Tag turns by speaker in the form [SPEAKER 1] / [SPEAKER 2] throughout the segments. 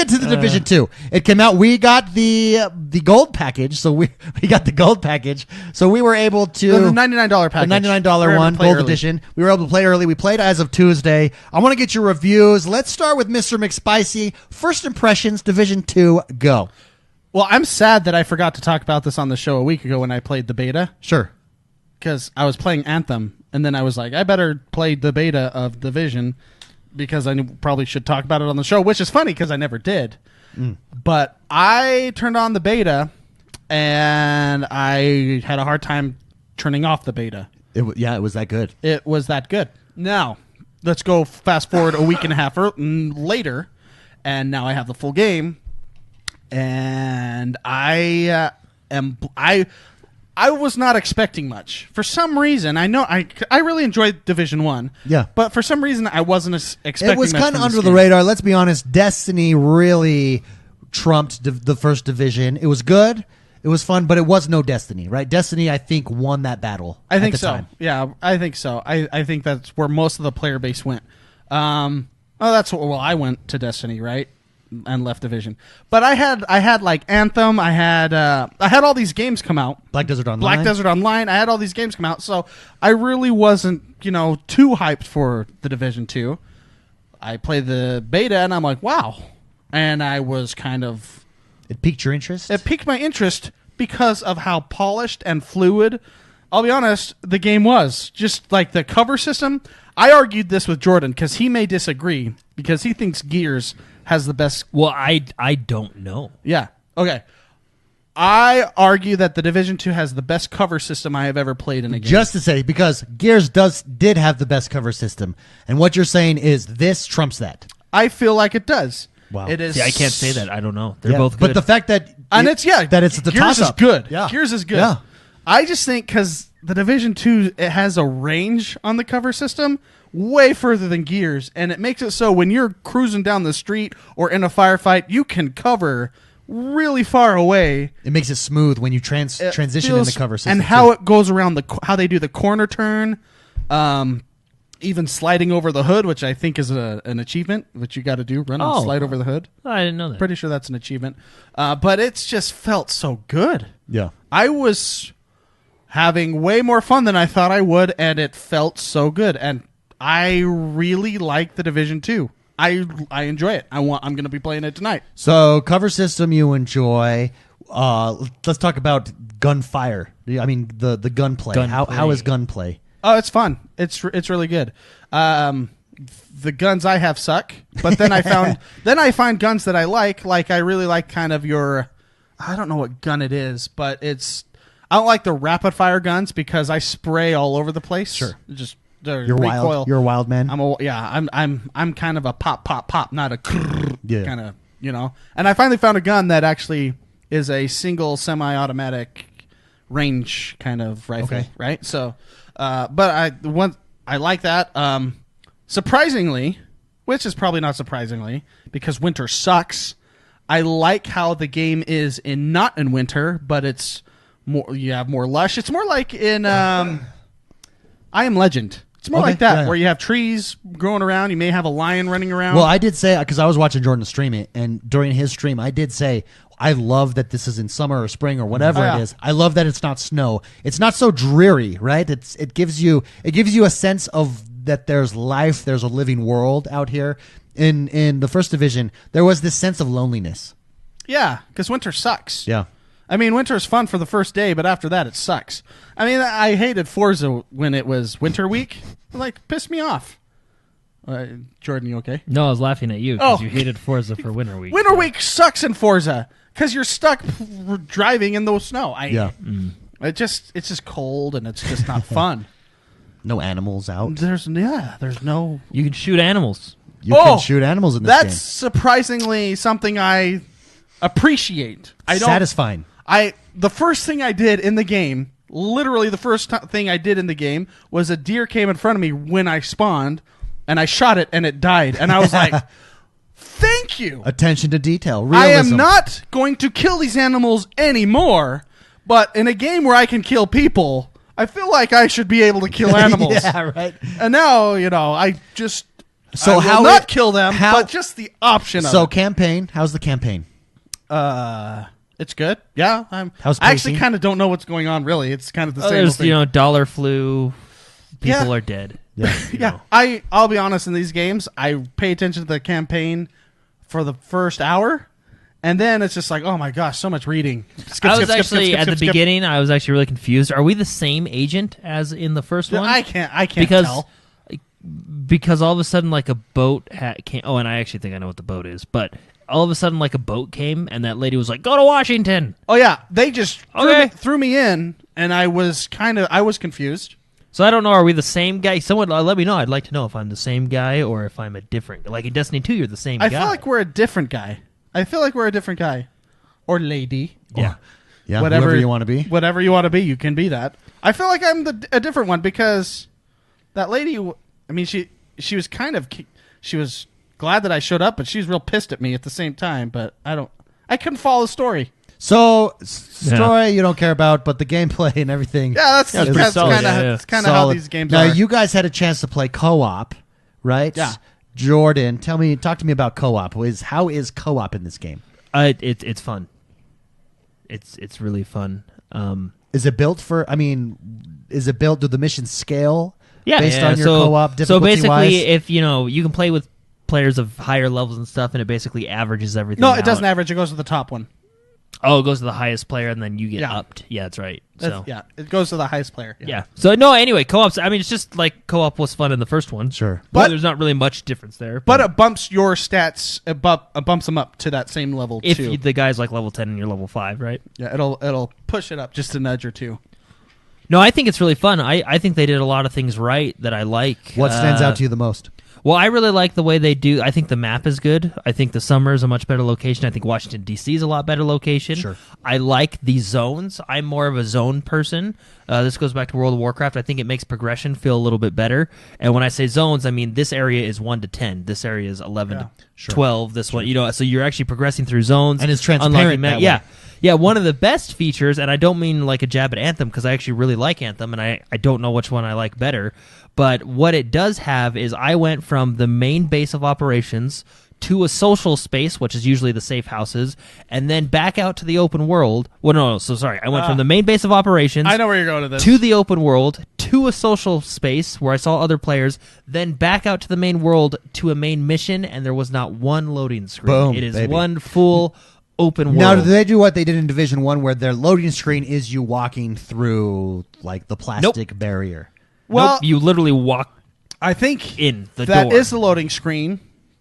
[SPEAKER 1] get to the Division 2. It came out. We got the gold package, so we got the gold package. So we were able to
[SPEAKER 2] the $99 package,
[SPEAKER 1] the $99 one, gold edition. We were able to play early. We played as of Tuesday. I want to get your reviews. Let's start with Mr. McSpicy. First impressions, Division 2, go.
[SPEAKER 2] Well, I'm sad that I forgot to talk about this on the show a week ago when I played the beta.
[SPEAKER 1] Sure.
[SPEAKER 2] Because I was playing Anthem, and then I was like, I better play the beta of Division because I probably should talk about it on the show, which is funny because I never did. But I turned on the beta, and I had a hard time turning off the beta.
[SPEAKER 1] It was that good.
[SPEAKER 2] It was that good. Now, let's go fast forward a week and a half later, and now I have the full game, and I was not expecting much. For some reason, I know I really enjoyed Division 1.
[SPEAKER 1] Yeah.
[SPEAKER 2] But for some reason, I wasn't expecting
[SPEAKER 1] it was
[SPEAKER 2] much
[SPEAKER 1] kind of
[SPEAKER 2] from this
[SPEAKER 1] under the
[SPEAKER 2] game.
[SPEAKER 1] radar. Let's be honest. Destiny really trumped the first Division. It was good. It was fun, but it was no Destiny, right? Destiny, I think, won that battle.
[SPEAKER 2] I think
[SPEAKER 1] at the
[SPEAKER 2] so.
[SPEAKER 1] time.
[SPEAKER 2] Yeah, I think so. I think that's where most of the player base went. I went to Destiny, right? And left Division. But I had like Anthem, I had all these games come out.
[SPEAKER 1] Black Desert Online.
[SPEAKER 2] I had all these games come out, so I really wasn't, too hyped for the Division 2. I played the beta and I'm like, wow. And I was kind of
[SPEAKER 1] It piqued your interest?
[SPEAKER 2] It piqued my interest because of how polished and fluid, I'll be honest, the game was. Just like the cover system. I argued this with Jordan because he may disagree because he thinks Gears has the best.
[SPEAKER 3] Well, I don't know.
[SPEAKER 2] Yeah. Okay. I argue that the Division 2 has the best cover system I have ever played in a game.
[SPEAKER 1] Just to say, because Gears did have the best cover system, and what you're saying is this trumps that.
[SPEAKER 2] I feel like it does.
[SPEAKER 1] Wow.
[SPEAKER 2] It is.
[SPEAKER 3] See, I can't say that. I don't know. They're both good.
[SPEAKER 1] But the fact that
[SPEAKER 2] it's
[SPEAKER 1] the
[SPEAKER 2] Gears
[SPEAKER 1] toss-up.
[SPEAKER 2] is good.
[SPEAKER 1] Yeah.
[SPEAKER 2] Gears is good.
[SPEAKER 1] Yeah.
[SPEAKER 2] I just think because the Division 2, it has a range on the cover system way further than Gears, and it makes it so when you're cruising down the street or in a firefight, you can cover really far away.
[SPEAKER 1] It makes it smooth when you transition in the cover system.
[SPEAKER 2] And how it goes around how they do the corner turn, even sliding over the hood, which I think is an achievement, which you got to do, run and slide over the hood.
[SPEAKER 3] I didn't know that.
[SPEAKER 2] Pretty sure that's an achievement. But it's just felt so good.
[SPEAKER 1] Yeah.
[SPEAKER 2] I was having way more fun than I thought I would, and it felt so good. And I really like the Division 2. I enjoy it. I'm going to be playing it tonight.
[SPEAKER 1] So cover system you enjoy. Let's talk about gunfire. I mean the gunplay. How is gunplay?
[SPEAKER 2] Oh, it's fun. It's really good. The guns I have suck, but then I find guns that I like. Like I really like kind of I don't know what gun it is, but I don't like the rapid fire guns because I spray all over the place.
[SPEAKER 1] Sure.
[SPEAKER 2] Just
[SPEAKER 1] You're
[SPEAKER 2] recoil.
[SPEAKER 1] wild. You're a wild man.
[SPEAKER 2] I'm kind of a pop, not a kind of, And I finally found a gun that actually is a single semi-automatic range kind of rifle,
[SPEAKER 1] Okay.
[SPEAKER 2] right? So, but I like that. Surprisingly, which is probably not surprisingly, because winter sucks. I like how the game is not in winter, but it's more. You have more lush. It's more like in I Am Legend. It's more like that, where you have trees growing around. You may have a lion running around.
[SPEAKER 1] Well, I did say, because I was watching Jordan stream it, and during his stream, I did say, I love that this is in summer or spring or whatever it is. I love that it's not snow. It's not so dreary, right? It gives you a sense of that there's life, there's a living world out here. In the first Division, there was this sense of loneliness.
[SPEAKER 2] Yeah, because winter sucks.
[SPEAKER 1] Yeah.
[SPEAKER 2] I mean, winter is fun for the first day, but after that, it sucks. I mean, I hated Forza when it was winter week. It, pissed me off. Jordan, you okay?
[SPEAKER 3] No, I was laughing at you because you hated Forza for Winter Week.
[SPEAKER 2] Winter Week sucks in Forza because you're stuck driving in the snow. It's just cold and it's just not fun.
[SPEAKER 1] No animals out.
[SPEAKER 2] There's no.
[SPEAKER 3] You can shoot animals.
[SPEAKER 1] You can shoot animals in this game.
[SPEAKER 2] That's surprisingly something I appreciate.
[SPEAKER 1] Satisfying.
[SPEAKER 2] The first thing I did in the game, literally the first thing I did in the game, was a deer came in front of me when I spawned, and I shot it, and it died. And I was like, thank you.
[SPEAKER 1] Attention to detail. Realism.
[SPEAKER 2] I am not going to kill these animals anymore, but in a game where I can kill people, I feel like I should be able to kill animals.
[SPEAKER 1] Yeah, right.
[SPEAKER 2] And now, I just
[SPEAKER 1] So
[SPEAKER 2] I will
[SPEAKER 1] how
[SPEAKER 2] not kill them,
[SPEAKER 1] how-
[SPEAKER 2] but just the option of
[SPEAKER 1] So
[SPEAKER 2] it.
[SPEAKER 1] campaign, how's the campaign?
[SPEAKER 2] It's good. Yeah,
[SPEAKER 1] How's
[SPEAKER 2] I actually
[SPEAKER 1] pacing?
[SPEAKER 2] kind of don't know what's going on. Really, it's kind of the same.
[SPEAKER 3] There's
[SPEAKER 2] thing.
[SPEAKER 3] dollar flu. People
[SPEAKER 2] Yeah.
[SPEAKER 3] are dead.
[SPEAKER 1] Yeah.
[SPEAKER 2] Yeah, I'll be honest. In these games, I pay attention to the campaign for the first hour, and then it's just like, oh my gosh, so much reading. Skip,
[SPEAKER 3] I was
[SPEAKER 2] skip, skip,
[SPEAKER 3] actually
[SPEAKER 2] skip,
[SPEAKER 3] at
[SPEAKER 2] skip,
[SPEAKER 3] the
[SPEAKER 2] skip.
[SPEAKER 3] beginning. I was actually really confused. Are we the same agent as in the first one?
[SPEAKER 2] I can't
[SPEAKER 3] because
[SPEAKER 2] tell.
[SPEAKER 3] because all of a sudden like a boat came. Oh, and I actually think I know what the boat is, but all of a sudden like a boat came, and that lady was like, "Go to Washington."
[SPEAKER 2] Oh yeah, they just
[SPEAKER 3] Okay.
[SPEAKER 2] threw me in, and I was confused.
[SPEAKER 3] So I don't know. Are we the same guy? Someone let me know. I'd like to know if I'm the same guy or if I'm a different. Like in Destiny 2, you're the same guy.
[SPEAKER 2] I feel like we're a different guy. Or lady.
[SPEAKER 3] Yeah.
[SPEAKER 1] Yeah, whatever you want to be.
[SPEAKER 2] Whatever you want to be, you can be that. I feel like I'm a different one because that lady. I mean, she was she was glad that I showed up, but she was real pissed at me at the same time. But I couldn't follow the story.
[SPEAKER 1] So story you don't care about, but the gameplay and everything.
[SPEAKER 2] Yeah, that's
[SPEAKER 3] pretty solid.
[SPEAKER 2] kind of how these games
[SPEAKER 1] now,
[SPEAKER 2] are.
[SPEAKER 1] you guys had a chance to play co-op, right?
[SPEAKER 2] Yeah.
[SPEAKER 1] Jordan, talk to me about co-op. How is co-op in this game?
[SPEAKER 3] It's fun. It's really fun.
[SPEAKER 1] Is it built for? I mean, is it built? Do the missions scale?
[SPEAKER 3] Yeah,
[SPEAKER 1] based
[SPEAKER 3] yeah.
[SPEAKER 1] on your co-op
[SPEAKER 3] So
[SPEAKER 1] difficulty
[SPEAKER 3] basically,
[SPEAKER 1] wise?
[SPEAKER 3] if you can play with players of higher levels and stuff, and it basically averages everything.
[SPEAKER 2] No,
[SPEAKER 3] out.
[SPEAKER 2] it doesn't average. It goes to the top one.
[SPEAKER 3] Oh, it goes to the highest player, and then you get
[SPEAKER 2] Yeah.
[SPEAKER 3] upped. Yeah, that's right.
[SPEAKER 2] Yeah, it goes to the highest player.
[SPEAKER 3] Yeah. So no, anyway, co-ops. I mean, it's just like co-op was fun in the first one.
[SPEAKER 1] Sure.
[SPEAKER 3] But there's not really much difference there.
[SPEAKER 2] But it bumps your stats. It bumps them up to that same level
[SPEAKER 3] if
[SPEAKER 2] too.
[SPEAKER 3] the guy's like level 10 and you're level 5, right?
[SPEAKER 2] Yeah, it'll push it up just a nudge or two.
[SPEAKER 3] No, I think it's really fun. I think they did a lot of things right that I like.
[SPEAKER 1] What stands out to you the most?
[SPEAKER 3] Well, I really like the way they do. I think the map is good. I think the summer is a much better location. I think Washington, D.C. is a lot better location.
[SPEAKER 1] Sure.
[SPEAKER 3] I like the zones. I'm more of a zone person. This goes back to World of Warcraft. I think it makes progression feel a little bit better. And when I say zones, I mean this area is 1 to 10. This area is 11 to 12. This one, so you're actually progressing through zones.
[SPEAKER 1] And it's transparent that way.
[SPEAKER 3] Yeah. Yeah, one of the best features, and I don't mean like a jab at Anthem because I actually really like Anthem, and I don't know which one I like better, but what it does have is I went from the main base of operations to a social space, which is usually the safe houses, and then back out to the open world. Well, no, so sorry. I went from the main base of operations
[SPEAKER 2] I know where you're going to this.
[SPEAKER 3] to the open world, to a social space where I saw other players, then back out to the main world to a main mission, and there was not one loading screen.
[SPEAKER 1] Boom,
[SPEAKER 3] It is
[SPEAKER 1] baby.
[SPEAKER 3] one full open world.
[SPEAKER 1] Now, do they do what they did in Division 1 where their loading screen is you walking through like the plastic barrier?
[SPEAKER 2] Well,
[SPEAKER 3] Nope, you literally walk
[SPEAKER 2] I think
[SPEAKER 3] in the
[SPEAKER 2] that
[SPEAKER 3] door.
[SPEAKER 2] is the loading screen.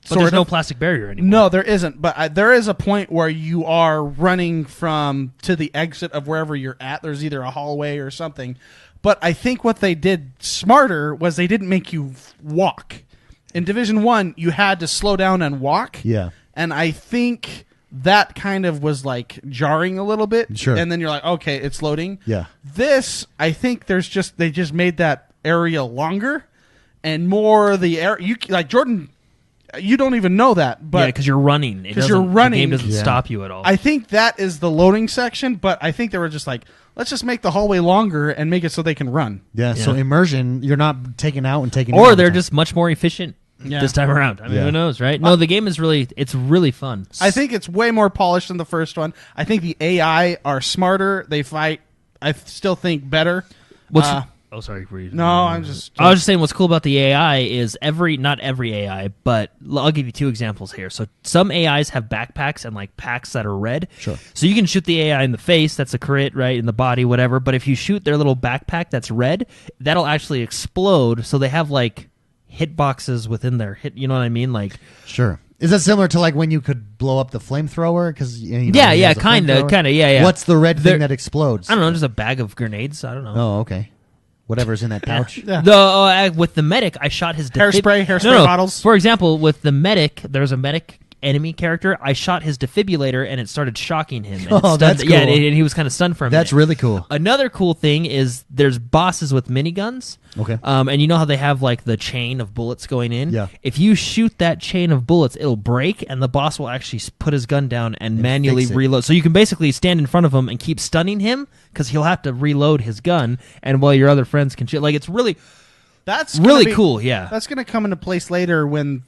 [SPEAKER 3] But there's no
[SPEAKER 2] of.
[SPEAKER 3] plastic barrier anymore.
[SPEAKER 2] No, there isn't. But there is a point where you are running to the exit of wherever you're at. There's either a hallway or something. But I think what they did smarter was they didn't make you walk. In Division 1, you had to slow down and walk.
[SPEAKER 1] Yeah.
[SPEAKER 2] And I think that kind of was like jarring a little bit.
[SPEAKER 1] Sure.
[SPEAKER 2] And then you're like, okay, it's loading.
[SPEAKER 1] Yeah.
[SPEAKER 2] This, I think they just made that area longer and more the area. You like Jordan, you don't even know that, but
[SPEAKER 3] yeah, because you're running.
[SPEAKER 2] because you're running,
[SPEAKER 3] The game doesn't
[SPEAKER 1] Yeah.
[SPEAKER 3] stop you at all.
[SPEAKER 2] I think that is the loading section. But I think they were just like, let's just make the hallway longer and make it so they can run.
[SPEAKER 1] Yeah, so
[SPEAKER 3] Yeah.
[SPEAKER 1] immersion, you're not taking out and taking in
[SPEAKER 3] or
[SPEAKER 1] all the
[SPEAKER 3] they're
[SPEAKER 1] time.
[SPEAKER 3] just much more efficient this time around. I mean,
[SPEAKER 1] Yeah.
[SPEAKER 3] who knows, right? No, the game is it's really fun.
[SPEAKER 2] I think it's way more polished than the first one. I think the AI are smarter. They fight, I still think, better.
[SPEAKER 3] Oh, sorry.
[SPEAKER 2] No, I'm just.
[SPEAKER 3] I was just saying what's cool about the AI is not every AI, but I'll give you 2 examples here. So some AIs have backpacks and like packs that are red.
[SPEAKER 1] Sure.
[SPEAKER 3] So you can shoot the AI in the face, that's a crit, right, in the body, whatever. But if you shoot their little backpack that's red, that'll actually explode. So they have like hitboxes within their hit. You know what I mean? Like,
[SPEAKER 1] Sure. Is that similar to like when you could blow up the flamethrower? Because
[SPEAKER 3] yeah, kind of, yeah.
[SPEAKER 1] What's the red
[SPEAKER 3] There-
[SPEAKER 1] thing that explodes?
[SPEAKER 3] I don't know, just a bag of grenades. I don't know.
[SPEAKER 1] Oh, okay. Whatever's in that pouch.
[SPEAKER 2] Yeah.
[SPEAKER 3] With the medic, I shot his
[SPEAKER 2] Hairspray bottles.
[SPEAKER 3] For example, with the medic, there's a medic enemy character. I shot his defibrillator and it started shocking him. And it stunned-
[SPEAKER 1] that's
[SPEAKER 3] Yeah,
[SPEAKER 1] cool.
[SPEAKER 3] and he was kind of stunned for a minute.
[SPEAKER 1] That's really cool.
[SPEAKER 3] Another cool thing is there's bosses with miniguns.
[SPEAKER 1] Okay.
[SPEAKER 3] And you know how they have like the chain of bullets going in?
[SPEAKER 1] Yeah.
[SPEAKER 3] If you shoot that chain of bullets, it'll break and the boss will actually put his gun down and manually
[SPEAKER 1] fix it.
[SPEAKER 3] reload. So you can basically stand in front of him and keep stunning him because he'll have to reload his gun, and while your other friends can shoot. Like, it's really...
[SPEAKER 2] That's
[SPEAKER 3] really
[SPEAKER 2] gonna be
[SPEAKER 3] cool. Yeah,
[SPEAKER 2] That's going to come into place later when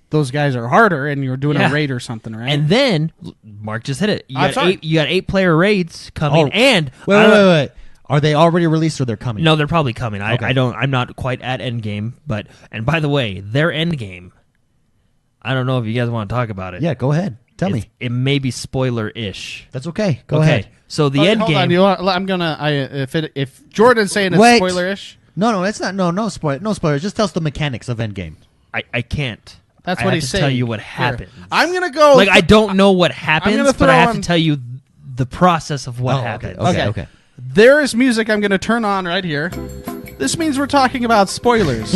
[SPEAKER 2] those guys are harder and you're doing a raid or something, right?
[SPEAKER 3] And then Mark just hit it. You
[SPEAKER 2] I'm
[SPEAKER 3] got
[SPEAKER 2] sorry.
[SPEAKER 3] you got 8-player raids coming, and
[SPEAKER 1] Wait. Are they already released or they're coming?
[SPEAKER 3] No, they're probably coming.
[SPEAKER 1] Okay.
[SPEAKER 3] I'm not quite at endgame, but and by the way, their endgame. I don't know if you guys want to talk about it.
[SPEAKER 1] Yeah, go ahead. Tell me.
[SPEAKER 3] It may be spoiler-ish.
[SPEAKER 1] That's okay. Go ahead.
[SPEAKER 3] So the
[SPEAKER 2] Hold
[SPEAKER 3] endgame.
[SPEAKER 2] on, you want, I'm gonna. If Jordan's saying it's
[SPEAKER 1] Wait.
[SPEAKER 2] spoiler-ish,
[SPEAKER 1] No, it's not. No spoilers. Just tell us the mechanics of Endgame.
[SPEAKER 3] I can't.
[SPEAKER 2] that's
[SPEAKER 3] I
[SPEAKER 2] what
[SPEAKER 3] have
[SPEAKER 2] he's
[SPEAKER 3] to
[SPEAKER 2] saying.
[SPEAKER 3] tell you what
[SPEAKER 2] Here.
[SPEAKER 3] happens.
[SPEAKER 2] I'm gonna go.
[SPEAKER 3] Like I don't know what happens,
[SPEAKER 2] gonna
[SPEAKER 3] but I
[SPEAKER 2] throw
[SPEAKER 3] have to
[SPEAKER 2] on-
[SPEAKER 3] tell you the process of what
[SPEAKER 1] Oh,
[SPEAKER 3] happens.
[SPEAKER 1] Okay.
[SPEAKER 2] There is music I'm going to turn on right here. This means we're talking about spoilers.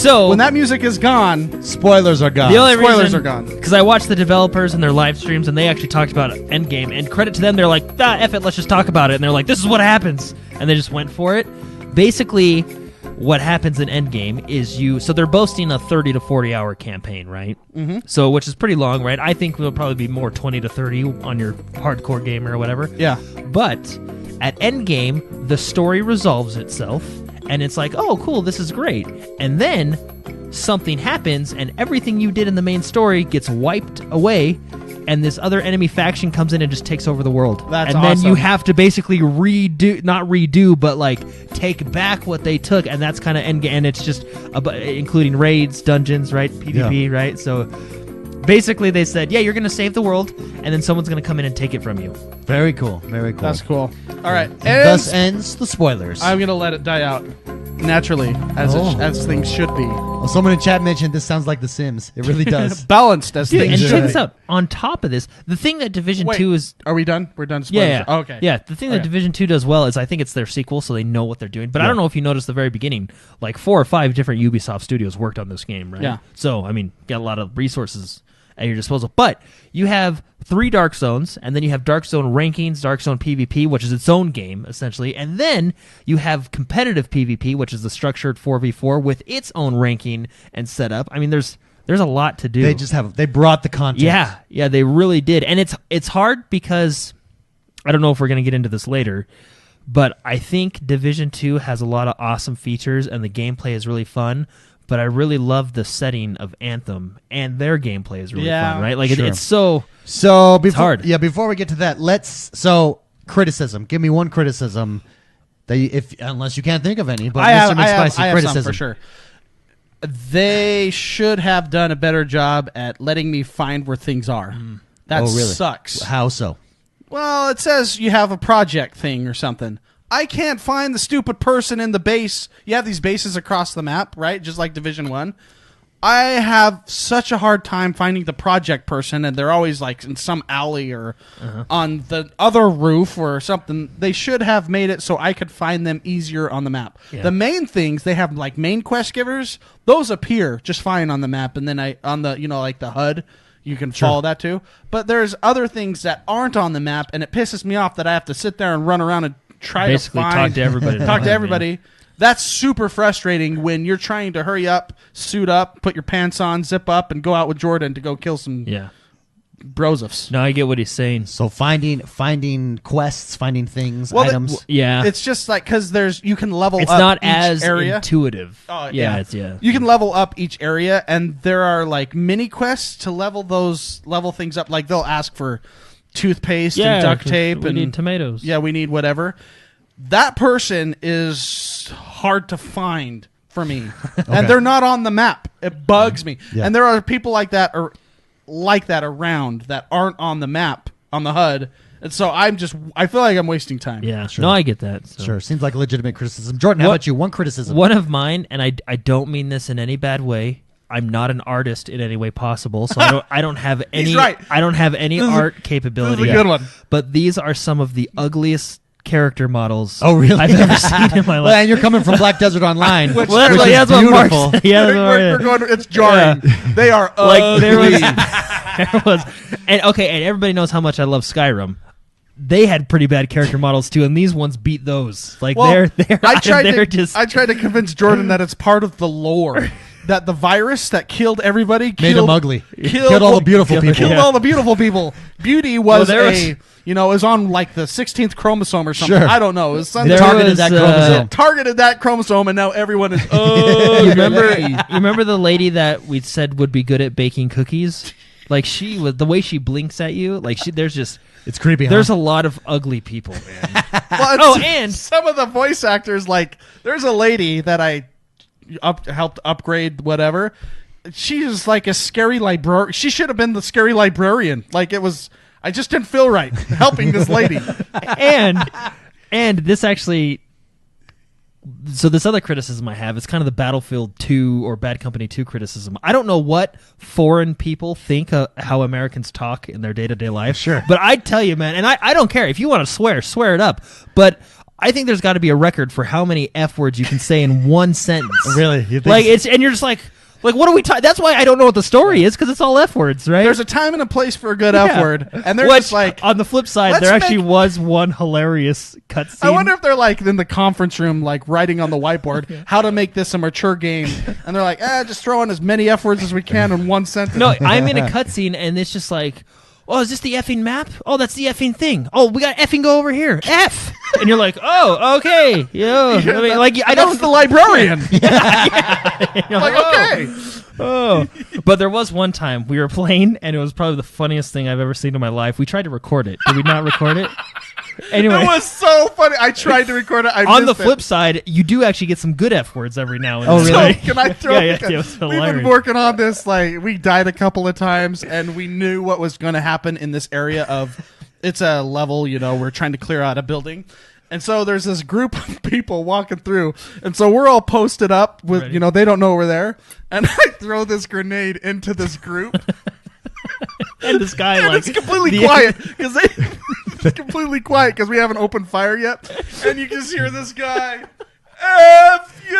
[SPEAKER 3] So
[SPEAKER 2] When that music is gone,
[SPEAKER 1] Spoilers are gone.
[SPEAKER 3] the only
[SPEAKER 2] spoilers
[SPEAKER 3] reason,
[SPEAKER 2] are gone.
[SPEAKER 3] because I watched the developers and their live streams, and they actually talked about Endgame. And credit to them, they're like, F it, let's just talk about it. And they're like, this is what happens, and they just went for it. Basically, what happens in Endgame is so they're boasting a 30 to 40 hour campaign, right? Mm-hmm. So which is pretty long, right? I think it'll probably be more 20 to 30 on your hardcore gamer or whatever.
[SPEAKER 2] Yeah.
[SPEAKER 3] But at Endgame, the story resolves itself, and it's like, oh, cool, this is great. And then something happens, and everything you did in the main story gets wiped away, and this other enemy faction comes in and just takes over the world.
[SPEAKER 2] That's
[SPEAKER 3] and then you
[SPEAKER 2] awesome.
[SPEAKER 3] have to basically not redo, but like take back what they took, and that's kind of Endgame. And it's just including raids, dungeons, right? PvP, right? So basically, they said, yeah, you're going to save the world, and then someone's going to come in and take it from you.
[SPEAKER 1] Very cool. Very cool.
[SPEAKER 2] That's cool. All right.
[SPEAKER 1] And thus ends the spoilers.
[SPEAKER 2] I'm going to let it die out naturally, as things should be.
[SPEAKER 1] Well, someone in chat mentioned this sounds like The Sims. It really does.
[SPEAKER 2] Balanced as
[SPEAKER 3] Dude,
[SPEAKER 2] things
[SPEAKER 3] and
[SPEAKER 2] should
[SPEAKER 3] check
[SPEAKER 2] be.
[SPEAKER 3] this out. On top of this, the thing that Division
[SPEAKER 2] Wait,
[SPEAKER 3] 2 is...
[SPEAKER 2] Are we done? We're done spoilers?
[SPEAKER 3] Yeah.
[SPEAKER 2] Oh, okay.
[SPEAKER 3] Yeah, the thing that
[SPEAKER 2] Okay.
[SPEAKER 3] Division 2 does well is I think it's their sequel, so they know what they're doing. But I don't know if you noticed the very beginning, like 4 or 5 different Ubisoft studios worked on this game, right?
[SPEAKER 2] Yeah.
[SPEAKER 3] So, I mean, got a lot of resources at your disposal. But you have 3 Dark Zones, and then you have Dark Zone Rankings, Dark Zone PvP, which is its own game, essentially. And then you have competitive PvP, which is the structured 4v4 with its own ranking and setup. I mean, there's a lot to do.
[SPEAKER 1] They brought the content.
[SPEAKER 3] Yeah, they really did. And it's hard because I don't know if we're going to get into this later, but I think Division 2 has a lot of awesome features and the gameplay is really fun, but I really love the setting of Anthem and their gameplay is really fun, right? Like
[SPEAKER 1] sure.
[SPEAKER 3] it's so
[SPEAKER 1] before,
[SPEAKER 3] hard.
[SPEAKER 1] Yeah, before we get to that, criticism. Give me one criticism that unless you can't think of any, but
[SPEAKER 2] I
[SPEAKER 1] Mr.
[SPEAKER 2] have
[SPEAKER 1] McSpicy criticism
[SPEAKER 2] some for sure. They should have done a better job at letting me find where things are. That
[SPEAKER 1] Oh, really?
[SPEAKER 2] sucks.
[SPEAKER 1] How so?
[SPEAKER 2] Well, it says you have a project thing or something. I can't find the stupid person in the base. You have these bases across the map, right? Just like Division 1. I have such a hard time finding the project person, and they're always like in some alley or on the other roof or something. They should have made it so I could find them easier on the map.
[SPEAKER 3] Yeah.
[SPEAKER 2] The main things, they have like main quest givers. Those appear just fine on the map, and then on the like the HUD, you can follow that too. But there's other things that aren't on the map, and it pisses me off that I have to sit there and run around and try
[SPEAKER 3] basically
[SPEAKER 2] to find
[SPEAKER 3] talk to everybody.
[SPEAKER 2] talk to everybody. That's super frustrating when you're trying to hurry up, suit up, put your pants on, zip up, and go out with Jordan to go kill some
[SPEAKER 3] Yeah.
[SPEAKER 2] brosifs.
[SPEAKER 3] No, I get what he's saying.
[SPEAKER 1] So finding quests, finding things,
[SPEAKER 2] Well,
[SPEAKER 1] items.
[SPEAKER 3] Yeah.
[SPEAKER 2] It's just like because you can level
[SPEAKER 3] It's
[SPEAKER 2] up
[SPEAKER 3] not
[SPEAKER 2] each
[SPEAKER 3] as
[SPEAKER 2] area.
[SPEAKER 3] intuitive.
[SPEAKER 2] Oh,
[SPEAKER 3] yeah.
[SPEAKER 2] yeah. You can level up each area, and there are like mini quests to level things up. Like they'll ask for toothpaste and duct tape.
[SPEAKER 3] We
[SPEAKER 2] and
[SPEAKER 3] need tomatoes.
[SPEAKER 2] Yeah, we need whatever. That person is hard to find for me, and they're not on the map. It bugs me.
[SPEAKER 1] Yeah.
[SPEAKER 2] And there are people like that around that aren't on the map on the HUD, and so I feel like I'm wasting time.
[SPEAKER 3] Yeah.
[SPEAKER 1] Sure.
[SPEAKER 3] No, I get that. So.
[SPEAKER 1] Sure, seems like a legitimate criticism. Jordan, how
[SPEAKER 3] What-
[SPEAKER 1] about you? One criticism.
[SPEAKER 3] One of mine, and I don't mean this in any bad way. I'm not an artist in any way possible, so I don't have any.
[SPEAKER 2] He's right.
[SPEAKER 3] I don't have any art
[SPEAKER 2] This
[SPEAKER 3] capability.
[SPEAKER 2] is a good one.
[SPEAKER 3] But these are some of the ugliest character models.
[SPEAKER 1] Oh, really?
[SPEAKER 3] I've ever seen in my
[SPEAKER 1] Well,
[SPEAKER 3] life.
[SPEAKER 1] and you're coming from Black Desert Online, which,
[SPEAKER 3] Well,
[SPEAKER 1] is
[SPEAKER 3] that's what Mark
[SPEAKER 1] beautiful.
[SPEAKER 3] said. Yeah, that's what Mark
[SPEAKER 2] We're
[SPEAKER 3] said.
[SPEAKER 2] going. It's jarring. They are
[SPEAKER 3] Like there was,
[SPEAKER 2] ugly.
[SPEAKER 3] there was, and everybody knows how much I love Skyrim. They had pretty bad character models too, and these ones beat those. Like
[SPEAKER 2] Well,
[SPEAKER 3] they're
[SPEAKER 2] I tried
[SPEAKER 3] just
[SPEAKER 2] to convince Jordan that it's part of the lore. That the virus that killed everybody
[SPEAKER 1] Made them ugly. Killed all the beautiful people.
[SPEAKER 2] Killed all the beautiful people. Beauty was
[SPEAKER 3] Well, there was-
[SPEAKER 2] you know, is on like the 16th chromosome or something.
[SPEAKER 1] Sure.
[SPEAKER 2] I don't know. It was something
[SPEAKER 3] There
[SPEAKER 1] targeted
[SPEAKER 3] was,
[SPEAKER 1] that chromosome.
[SPEAKER 2] targeted that chromosome, and now everyone is. Oh,
[SPEAKER 3] You remember the lady that we said would be good at baking cookies? Like she was the way she blinks at you. Like
[SPEAKER 1] It's creepy.
[SPEAKER 3] there's
[SPEAKER 1] huh?
[SPEAKER 3] a lot of ugly people, man.
[SPEAKER 2] well,
[SPEAKER 3] and
[SPEAKER 2] some of the voice actors, like there's a lady that I helped upgrade, whatever. She's like a scary librarian. She should have been the scary librarian. Like it was. I just didn't feel right helping this lady.
[SPEAKER 3] and this actually. So this other criticism I have is kind of the Battlefield 2 or Bad Company 2 criticism. I don't know what foreign people think how Americans talk in their day-to-day life.
[SPEAKER 1] Sure.
[SPEAKER 3] But I tell you, man, and I don't care. If you want to swear it up. But I think there's got to be a record for how many F words you can say in one sentence.
[SPEAKER 1] Really? You think
[SPEAKER 3] Like and you're just like what are we talking? That's why I don't know what the story is, because it's all F words, right?
[SPEAKER 2] There's a time and a place for a good F word, and they're
[SPEAKER 3] Which,
[SPEAKER 2] just like.
[SPEAKER 3] on the flip side,
[SPEAKER 2] let's
[SPEAKER 3] there actually
[SPEAKER 2] make-
[SPEAKER 3] was one hilarious cutscene.
[SPEAKER 2] I wonder if they're like in the conference room, like writing on the whiteboard, how to make this a mature game, and they're like, just throw in as many F words as we can in one sentence.
[SPEAKER 3] No, I'm in a cutscene, and it's just like, oh, is this the effing map? Oh, that's the effing thing. Oh, we got effing go over here. F. And you're like, oh, okay. Yeah. I mean, like, I
[SPEAKER 2] That
[SPEAKER 3] don't.
[SPEAKER 2] was the librarian.
[SPEAKER 3] You're
[SPEAKER 2] Like, okay.
[SPEAKER 3] Oh. But there was one time we were playing, and it was probably the funniest thing I've ever seen in my life. We tried to record it. Did we not record it? Anyway.
[SPEAKER 2] It was so funny. I tried to record it.
[SPEAKER 3] On the flip side, you do actually get some good F words every now and then.
[SPEAKER 1] Oh, really?
[SPEAKER 2] So can I throw?
[SPEAKER 3] Yeah, it was
[SPEAKER 2] We've been
[SPEAKER 3] hilarious.
[SPEAKER 2] working on this. Like we died a couple of times, and we knew what was going to happen in this area of. It's a level, you know. We're trying to clear out a building, and so there's this group of people walking through, and so we're all posted up with,
[SPEAKER 3] Ready.
[SPEAKER 2] you know, they don't know we're there, and I throw this grenade into this group.
[SPEAKER 3] And this guy,
[SPEAKER 2] And
[SPEAKER 3] like,
[SPEAKER 2] it's completely
[SPEAKER 3] the-
[SPEAKER 2] quiet because it's completely quiet because we haven't opened fire yet, and you just hear this guy, "F you,"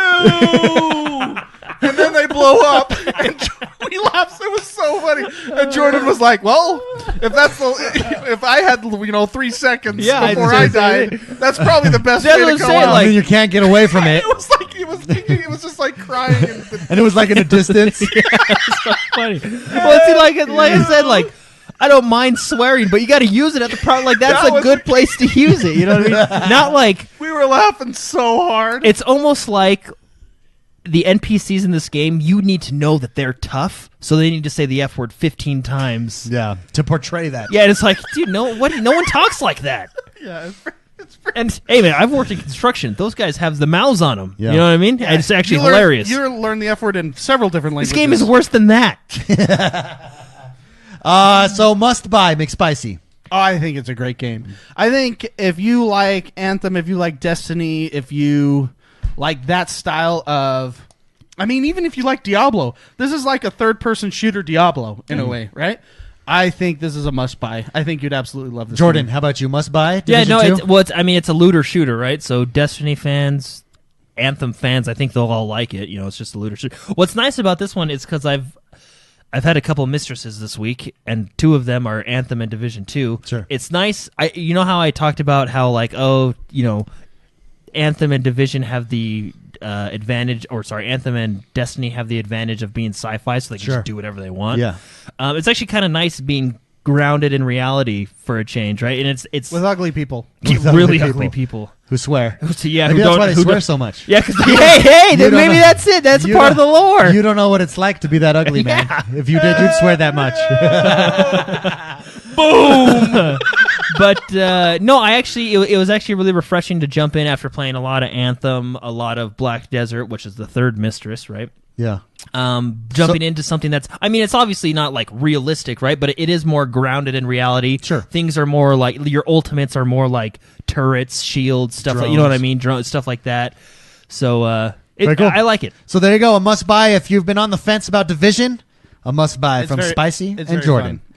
[SPEAKER 2] and then they blow up, and we laughed. It was so funny. And Jordan was like, "Well, if I had 3 seconds
[SPEAKER 3] Yeah,
[SPEAKER 2] before I died, that's probably the best
[SPEAKER 3] That's
[SPEAKER 2] way
[SPEAKER 3] what
[SPEAKER 2] to
[SPEAKER 3] I'm
[SPEAKER 2] go
[SPEAKER 3] saying,
[SPEAKER 2] out."
[SPEAKER 1] I mean, you can't get away from it.
[SPEAKER 2] It was like he was just like crying.
[SPEAKER 1] And it was like in a distance.
[SPEAKER 3] so funny. Well, see, like I said, like, I don't mind swearing, but you got to use it at the part. Like, that's
[SPEAKER 2] That
[SPEAKER 3] a
[SPEAKER 2] was-
[SPEAKER 3] good place to use it. You know what I mean? Not like
[SPEAKER 2] We were laughing so hard.
[SPEAKER 3] it's almost like the NPCs in this game. You need to know that they're tough, so they need to say the F word 15 times.
[SPEAKER 1] Yeah, to portray that.
[SPEAKER 3] Yeah, and it's like, dude, no one talks like that.
[SPEAKER 2] Yeah, it's pretty.
[SPEAKER 3] And hey, man, I've worked in construction. Those guys have the mouths on them.
[SPEAKER 1] Yeah.
[SPEAKER 3] You know what I mean? And it's actually hilarious.
[SPEAKER 2] You learn the F word in several different
[SPEAKER 3] This
[SPEAKER 2] languages.
[SPEAKER 3] game is worse than that.
[SPEAKER 1] So must buy McSpicy.
[SPEAKER 2] Oh, I think it's a great game. I think if you like Anthem, if you like Destiny, if you like that style of... I mean, even if you like Diablo, this is like a third-person shooter Diablo in a way, right? I think this is a must-buy. I think you'd absolutely love this
[SPEAKER 1] Jordan,
[SPEAKER 2] game.
[SPEAKER 1] how about you? Must buy?
[SPEAKER 3] Yeah,
[SPEAKER 1] Division
[SPEAKER 3] no,
[SPEAKER 1] 2?
[SPEAKER 3] it's a looter shooter, right? So Destiny fans, Anthem fans, I think they'll all like it. You know, it's just a looter shooter. What's nice about this one is because I've had a couple mistresses this week, and 2 of them are Anthem and Division 2.
[SPEAKER 1] Sure.
[SPEAKER 3] It's nice. You know how I talked about how, like, Anthem and Division have the advantage, or sorry, Anthem and Destiny have the advantage of being sci-fi, so they can
[SPEAKER 1] Sure.
[SPEAKER 3] just do whatever they want.
[SPEAKER 1] Yeah.
[SPEAKER 3] It's actually kind of nice being grounded in reality for a change, right? And it's
[SPEAKER 2] With ugly people.
[SPEAKER 1] With
[SPEAKER 3] really
[SPEAKER 1] ugly
[SPEAKER 3] ugly
[SPEAKER 1] people.
[SPEAKER 3] people.
[SPEAKER 1] Who swear.
[SPEAKER 3] So, yeah,
[SPEAKER 1] Maybe
[SPEAKER 3] who
[SPEAKER 1] that's
[SPEAKER 3] don't,
[SPEAKER 1] why they
[SPEAKER 3] who
[SPEAKER 1] swear
[SPEAKER 3] don't-
[SPEAKER 1] so much.
[SPEAKER 3] Yeah, because then
[SPEAKER 1] don't
[SPEAKER 3] maybe
[SPEAKER 1] know.
[SPEAKER 3] that's it. That's
[SPEAKER 1] You
[SPEAKER 3] part of the
[SPEAKER 1] don't-
[SPEAKER 3] lore.
[SPEAKER 1] You don't know what it's like to be that ugly, man. If you did, you'd swear that much.
[SPEAKER 3] Boom. But no, it was actually really refreshing to jump in after playing a lot of Anthem, a lot of Black Desert, which is the third mistress, right?
[SPEAKER 1] Yeah.
[SPEAKER 3] Jumping into something that's, I mean, it's obviously not like realistic, right? But it is more grounded in reality.
[SPEAKER 1] Sure.
[SPEAKER 3] Things are more like, your ultimates are more like turrets, shields, stuff like, you know what I mean? Drones, stuff like that. So,
[SPEAKER 1] Very cool.
[SPEAKER 3] I like it.
[SPEAKER 1] So there you go. A must buy if you've been on the fence about Division. A must buy from
[SPEAKER 2] very-
[SPEAKER 1] Spicy
[SPEAKER 2] it's
[SPEAKER 1] and
[SPEAKER 2] very
[SPEAKER 1] Jordan.
[SPEAKER 2] fun.